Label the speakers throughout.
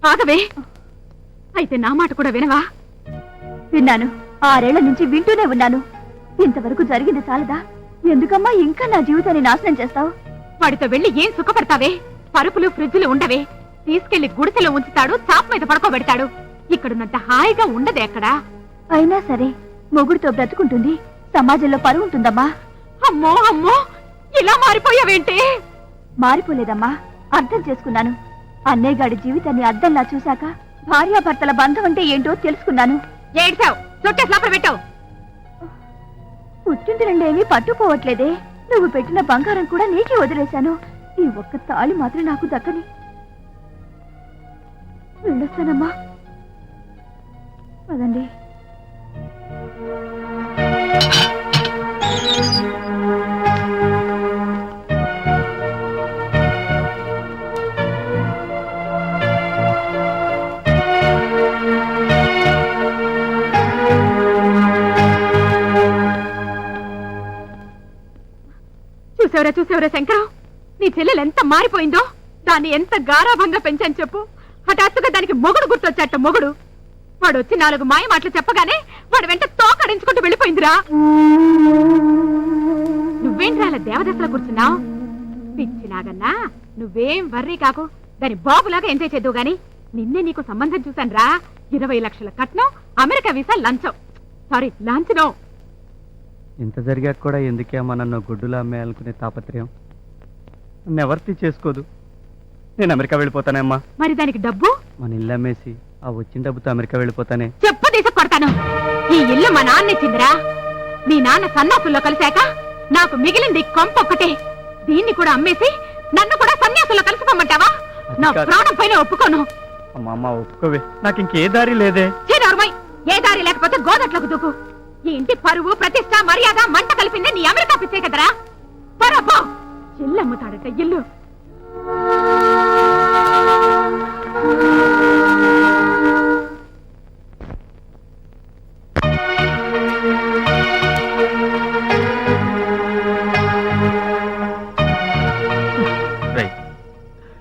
Speaker 1: ఆగవే. అయితే నా మాట కూడా వినవా?
Speaker 2: విన్నాను. 6 ఏళ్ల నుంచి వింటూనే ఉన్నాను. ఇంతవరకు జరిగింది చాలదా? ఎందుకమ్మా ఇంకా నా జీవితాన్ని నాశనం చేస్తావు?
Speaker 1: వాడితో వెళ్ళి ఏం సుఖపడతావే? పరుపులు ఫ్రిడ్జ్లు ఉండవే. తీసుకెళ్లి గుడిసెలో ఉంచుతాడు, చాప్ మీద పడుకోబెడతాడు. ఇక్కడున్నంత హాయిగా ఉండదే ఎక్కడా.
Speaker 2: అయినా సరే మొగుడితో బ్రతుకుంటుంది, సమాజంలో పరువు ఉంటుందమ్మా.
Speaker 1: అమ్మో అమ్మో, ఇలా మారిపోయావేంటి?
Speaker 2: మారిపోలేదమ్మా, అర్థం చేసుకున్నాను. అన్నయ్య గారి జీవితాన్ని అద్దంలా చూశాక భార్యాభర్తల బంధం అంటే ఏంటో తెలుసుకున్నాను.
Speaker 1: ఏడ్చావు, చుట్టేసి లోపల పెట్టావు.
Speaker 2: పుట్టింటి రెండేమీ పట్టుకోవట్లేదే. నువ్వు పెట్టిన బంగారం కూడా నీకే వదిలేశాను. ఈ ఒక్క తాళి మాత్రం నాకు దక్కని. వెళ్ళొస్తానమ్మా, పదండి.
Speaker 1: చూసావరా శంకరం, నీ చెల్లెలు ఎంత మారిపోయిందో. దాన్ని ఎంత గారాభంగా పెంచాను చెప్పు. హఠాత్తుగా దానికి మొగుడు గుర్తొచ్చాట. మొగుడు వాడు వచ్చి 4 మాయ మాటలు చెప్పగానే వాడు వెంట తోకడించుకుంటూ వెళ్ళిపోయిందిరా. నువ్వేంట్రా అలా దేవదశలో కూర్చున్నావు? పిచ్చిలాగన్నా నువ్వేం వర్రీ కాకు. దాని బాబులాగా ఎంజాయ్ చేద్దావు గాని. నిన్నే నీకు సంబంధం చూశాను రా. 20 లక్షల కట్నం, అమెరికా వీసా లంచం. సారీ, లాంఛనం.
Speaker 3: ఇంత జరిగాక కూడా ఎందుకే అమ్మా నన్ను గుడ్డులా అమ్మేయాలనుకునే తాపత్రయం? నన్ను ఎవరితో చేసుకోదు. నేను అమెరికా వెళ్ళిపోతానేమ్మా.
Speaker 1: మరి దానికి డబ్బు?
Speaker 3: మన ఇల్లు అమ్మేసి ఆ వచ్చిన డబ్బుతో అమెరికా వెళ్ళిపోతానే.
Speaker 1: చెప్పు తీసి కొడతాను. ఈ ఇల్లు మా నాన్న ఇచ్చిందిరా. మీ నాన్న సన్యాసుల్లో కలిశాక నాకు మిగిలింది కొంపొక్కటే. దీన్ని కూడా అమ్మేసి నన్ను కూడా సన్యాసుల్లో కలిసిపోమంటావా? నా ప్రాణం పైన ఒప్పుకోను.
Speaker 3: అమ్మా ఒప్పుకోవే, నాకు ఇంకే దారి లేదే.
Speaker 1: చిన్నమ్మాయి, ఏ దారి లేకపోతే గోదట్లకు దూకు. ఈ ఇంటి పరువు, ప్రతిష్ట, మర్యాద మంట కలిపిందే నీ అమెరికా పిచ్చే కదరా. పరబ్బో, ఇల్లు అమ్ముతాడట. ఇల్లు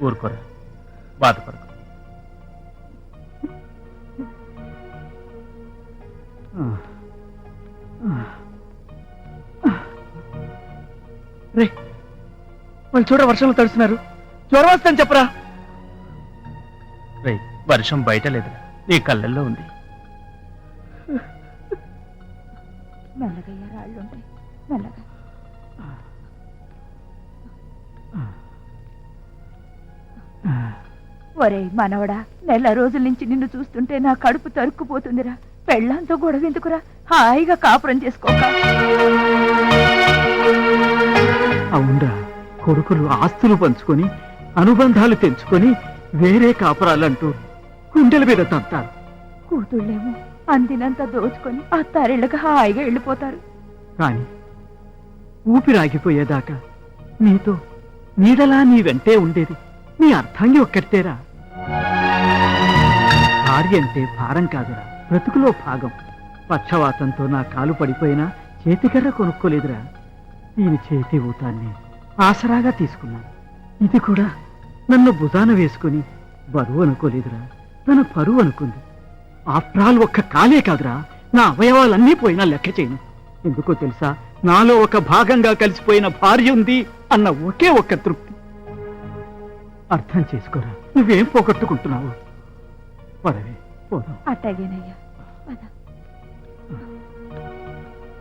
Speaker 3: ఊరుకోరా, బాధపడకు. రే, వాళ్ళు చూడ వర్షంలో తడుస్తున్నారు. జ్వరం వస్తుందని చెప్పరా. రే, వర్షం బయట లేదు, నీ కళ్ళల్లో ఉంది.
Speaker 2: మెల్లగయ్యా, రాళ్ళుంటాయి, మెల్లగా. ఒరే మనవడా, నెల రోజుల నుంచి నిన్ను చూస్తుంటే నా కడుపు తరుక్కుపోతుందిరా. పెళ్ళంతో గొడవ ఎందుకురా, హాయిగా కాపురం చేసుకోక.
Speaker 4: అవునరా, కొడుకులు ఆస్తులు పంచుకొని అనుబంధాలు తెంచుకొని వేరే కాపురాలంటూ గుండెల మీద తంతారు.
Speaker 2: కూతుళ్ళేమో అందినంత దోచుకొని అత్తారిళ్ళకి హాయిగా వెళ్ళిపోతారు.
Speaker 4: కాని ఊపిరాగిపోయేదాకా నీతో నీడలా నీ వెంటే ఉండేది నీ అర్థంగి ఒక్కటేరా. భార్య అంటే భారం కాదురా, బ్రతుకులో భాగం. పక్షవాతంతో నా కాలు పడిపోయినా చేతికర్ర కొనుక్కోలేదురా. దీని చేతి ఊతాన్ని ఆసరాగా తీసుకున్నాను. ఇది కూడా నన్ను భుజాన వేసుకుని బరువు అనుకోలేదురా, తన పరువు అనుకుంది. ఆఫ్టర్ ఒక్క కాలే కాదురా, నా అవయవాలన్నీ పోయినా లెక్క చేయను. ఎందుకో తెలుసా, నాలో ఒక భాగంగా కలిసిపోయిన భార్య ఉంది అన్న ఒకే ఒక్క తృప్తి. అర్థం చేసుకోరా, నువ్వేం పోగొట్టుకుంటున్నావు. పదవే, పోదాం.
Speaker 2: అట్టగేనయ్యా,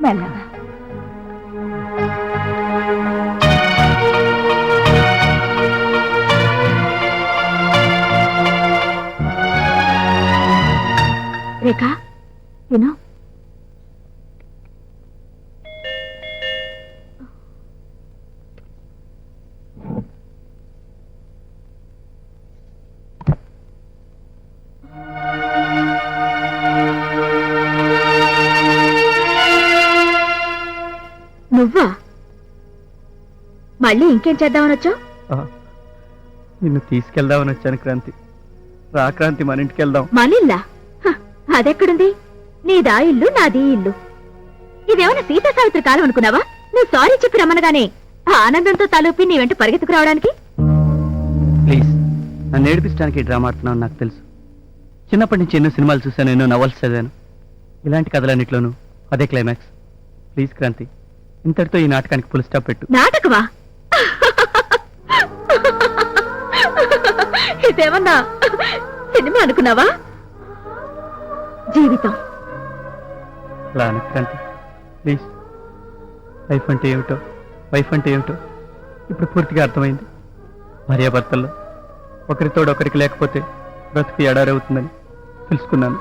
Speaker 2: మెల్లగా.
Speaker 1: రేఖ, విను.
Speaker 2: నువ్వా? మళ్ళీ ఇంకేం చేద్దామని వచ్చావు?
Speaker 3: నిన్ను తీసుకెళ్దామని వచ్చాను క్రాంతి. రా క్రాంతి, మన ఇంటికి వెళ్దాం.
Speaker 2: మనిల్లా? అదెక్కడుంది? నీదా ఇల్లు, నాది ఇల్లు. ఇదేమన్నా సీతా సావిత్రి కాలం అనుకున్నావా? నువ్వు సారీ చెప్పి రమ్మనగానే ఆనందంతో తలూపి నీ వెంట పరిగెత్తుకు రావడానికి.
Speaker 3: ప్లీజ్, నన్ను ఏడిపించడానికి డ్రామా ఆడుతున్నావు నాకు తెలుసు. చిన్నప్పటి నుంచి ఎన్నో సినిమాలు చూశాను, ఎన్నో నవల్స్ చదివాను. ఇలాంటి కథలన్నిట్లోనూ అదే క్లైమాక్స్. ప్లీజ్ క్రాంతి, ఇంతటితో ఈ నాటకానికి ఫుల్ స్టాప్ పెట్టు.
Speaker 2: నాటకమా? ఇదేమన్నా సినిమా అనుకున్నావా? జీవితం.
Speaker 3: అలా అనకు క్రాంతి, ప్లీజ్. లైఫ్ అంటే ఏమిటో, వైఫ్ అంటే ఏమిటో ఇప్పుడు పూర్తిగా అర్థమైంది. భార్యాభర్తల్లో ఒకరితోడు ఒకరికి లేకపోతే బ్రతుకు ఎడారి అవుతుందని తెలుసుకున్నాను.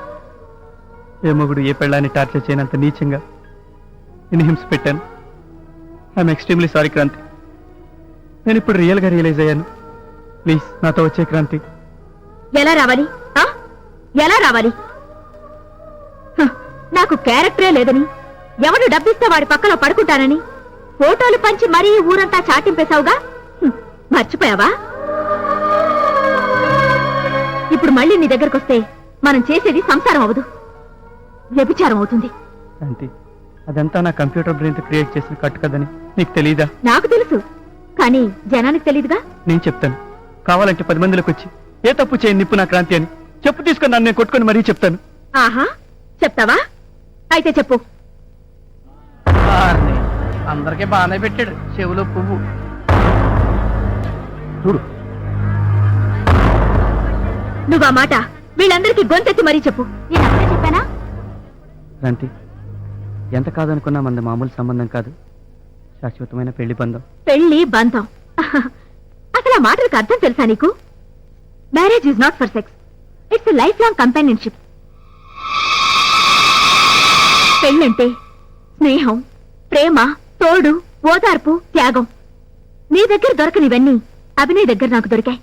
Speaker 3: ఏ మొగుడు ఏ పెళ్ళాన్ని టార్చర్ చేయనంత నీచంగా నేను హింస పెట్టాను. I'm extremely sorry Kranthi. నేను ఇప్పుడు రియల్గా రియలైజ్ అయ్యాను. ప్లీజ్ నాతో వచ్చే క్రాంతి.
Speaker 2: ఎలా రావాలి? ఎలా రావాలి? నాకు క్యారెక్టరే లేదని, ఎవడు డబ్బిస్తే వాడి పక్కలో పడుకుంటానని ఫోటోలు పంచి మరీ ఊరంతా చాటింపేశావుగా. మర్చిపోయావా? ఇప్పుడు మళ్ళీ నీ దగ్గరకొస్తే మనం చేసేది సంసారం అవదు, వ్యభిచారం అవుతుంది.
Speaker 3: క్రాంతి, అదంతా నా కంప్యూటర్ బ్రెయిన్తో క్రియేట్ చేసిన కట్టు కదని నీకు తెలీదా?
Speaker 2: నాకు తెలుసు, కానీ జనానికి తెలీదుగా.
Speaker 3: నేను చెప్తాను. కావాలంటే 10 మందిలోకి వచ్చి ఏ తప్పు చేయని నిప్పు నా క్రాంతి అని చెప్పు తీసుకొని నన్ను నేను కొట్టుకొని మరీ చెప్తాను.
Speaker 2: ఆహా, చెప్తావా? అయితే చెప్పు.
Speaker 5: అందరికీ బాగానే పెట్టాడు చెవులో పువ్వు.
Speaker 3: చూడు,
Speaker 2: నువ్వా మాట వీళ్ళందరికీ గొంతెత్తి మరీ చెప్పు. నేను అప్పుడే చెప్పానా?
Speaker 3: క్రాంతి, ఎంత కాదనుకున్నా మనది మామూలు సంబంధం కాదు, శాశ్వతమైన పెళ్లి బంధం.
Speaker 2: పెళ్లి బంధం. అసలు ఆ మాటలకు అర్థం తెలుసా నీకు? Marriage is not for sex, it's life long companionship. పెళ్ళంటే స్నేహం, ప్రేమ, తోడు, ఓదార్పు, త్యాగం. నీ దగ్గర దొరకనివన్నీ అభినయ్ దగ్గర నాకు దొరికాయి.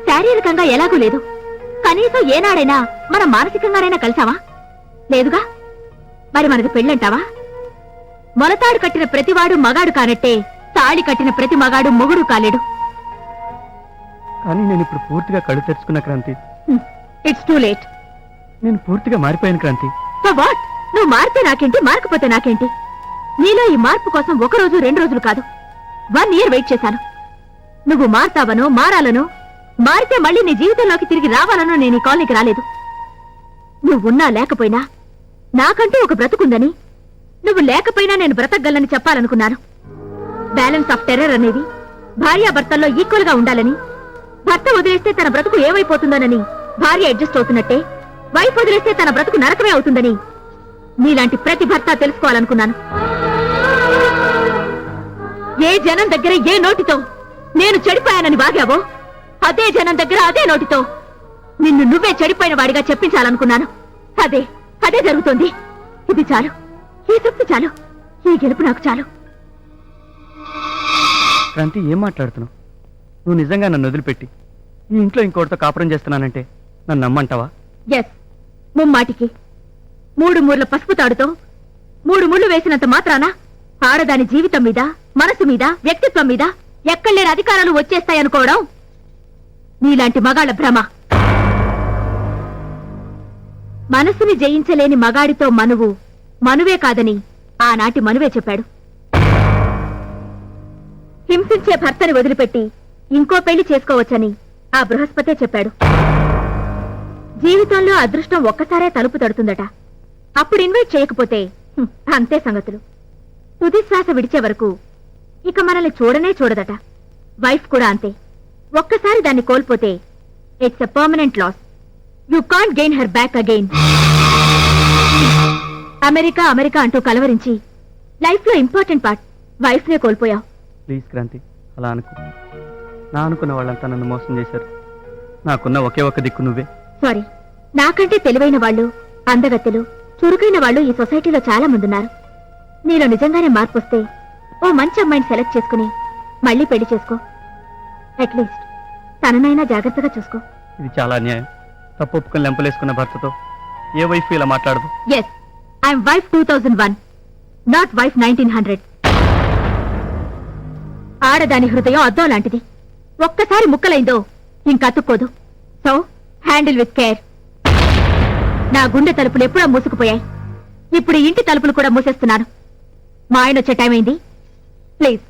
Speaker 2: శారీరకంగా ఎలాగూ లేదు, కనీసం ఏనాడైనా మనం మానసికంగానైనా కలిసావా? లేదుగా. మరి మనది పెళ్ళంటావా? మొలతాడు కట్టిన ప్రతివాడు మగాడు కానట్టే తాళి కట్టిన ప్రతి మగాడు మొగుడు కాలేడు.
Speaker 3: కానీ నేను ఇప్పుడు పూర్తిగా కళ్ళు తెరుచుకున్న క్రాంతి.
Speaker 2: It's too late.
Speaker 3: నేను పూర్తిగా మారిపోయాను క్రాంతి.
Speaker 2: So what? నువ్వు మారితే నాకేంటి, మారకపోతే నాకేంటి? నీలో ఈ మార్పు కోసం 1 రోజు 2 రోజులు కాదు, 1 year వెయిట్ చేశాను. నువ్వు మారతావనో, మారాలనో, మారితే మళ్ళీ నీ జీవితంలోకి తిరిగి రావాలనో నేను ఈ కాలనీకి రాలేదు. నువ్వున్నా లేకపోయినా నాకంటూ ఒక బ్రతుకుందని, నువ్వు లేకపోయినా నేను బ్రతకగలని చెప్పాలనుకున్నాను. బ్యాలెన్స్ ఆఫ్ టెర్రర్ అనేది భార్యాభర్తల్లో ఈక్వల్ గా ఉండాలని, భర్త వదిలేస్తే తన బ్రతుకు ఏమైపోతుందోనని భార్య అడ్జస్ట్ అవుతున్నట్టే వైఫ్ వదిలేస్తే తన బ్రతుకు నరకమే అవుతుందని నీలాంటి ప్రతి భర్త తెలుసుకోవాలనుకున్నాను. ఏ జనం దగ్గర ఏ నోటితో నేను చెడిపోయానని వాగావో, అదే జనం దగ్గర అదే నోటితో నిన్ను నువ్వే చెడిపోయిన వాడిగా చెప్పించాలనుకున్నాను. అదే అదే జరుగుతోంది. ఇది చాలు, ఈ తృప్తి చాలు, ఈ గెలుపు నాకు చాలు.
Speaker 3: క్రాంతి, ఏం మాట్లాడుతున్నావు? నువ్వు నిజంగా నన్ను వదిలిపెట్టి ఈ ఇంట్లో ఇంకోటితో కాపురం చేస్తున్నానంటే నన్ను నమ్మంటావా?
Speaker 2: ఎస్, ముమ్మాటికి. 3 మూర్ల పసుపు తాడుతో 3 ముళ్ళు వేసినంత మాత్రాన ఆడదాని జీవితం మీద, మనసు మీద, వ్యక్తిత్వం మీద ఎక్కడలేని అధికారాలు వచ్చేస్తాయనుకోవడం నీలాంటి మగాళ్ళ భ్రమ. మనసుని జయించలేని మగాడితో మనువు మనువే కాదని ఆనాటి మనువే చెప్పాడు. హింసించే భర్తని వదిలిపెట్టి ఇంకో పెళ్లి చేసుకోవచ్చని ఆ బృహస్పతే చెప్పాడు. జీవితంలో అదృష్టం ఒక్కసారే తలుపు తడుతుందట. అప్పుడు ఇన్వైట్ చేయకపోతే అంతే సంగతులు. తుది శ్వాస విడిచే వరకు ఇక మనల్ని చూడనే చూడదట. వైఫ్ కూడా అంతే. ఒక్కసారి దాన్ని కోల్పోతే it's a permanent loss. You can't gain her back again. America America అంటూ కలవరించి లైఫ్ లో ఇంపార్టెంట్ పార్ట్ వైఫ్ నే కోల్పోయావు.
Speaker 3: ప్లీజ్ క్రాంతి, అలా అనుకో. నా అనుకున్న వాళ్ళంతా నన్ను మోసం చేశారు. నాకున్న ఒకే ఒక్క దిక్కు నువ్వే.
Speaker 2: సారీ, నాకంటే తెలివైన వాళ్ళు, అందగత్తెలు, చురుకైన వాళ్ళు ఈ సొసైటీలో చాలా మంది ఉన్నారు. నీలో నిజంగానే మార్పు వస్తే ఓ మంచి అమ్మాయిని సెలెక్ట్ చేసుకుని మళ్ళీ పెళ్లి చేసుకో. అట్లీస్ట్ తననైనా జాగ్రత్తగా చూసుకో.
Speaker 3: ఇది చాలా అన్యాయం. తప్పు ఒప్పుకొని లెంపలేసుకున్న భర్తతో ఏ వైఫ్ ఇలా మాట్లాడదు?
Speaker 2: Yes, I'm wife 2001, not wife 1900. ఆడదాని హృదయం అద్దం లాంటిది. ఒక్కసారి ముక్కలైందో ఇంకతుక్కోదు. So handle with care. నా గుండె తలుపులు ఎప్పుడో మూసుకుపోయాయి. ఇప్పుడు ఇంటి తలుపులు కూడా మూసేస్తున్నాను. మా ఆయన వచ్చే టైం అయింది. ప్లీజ్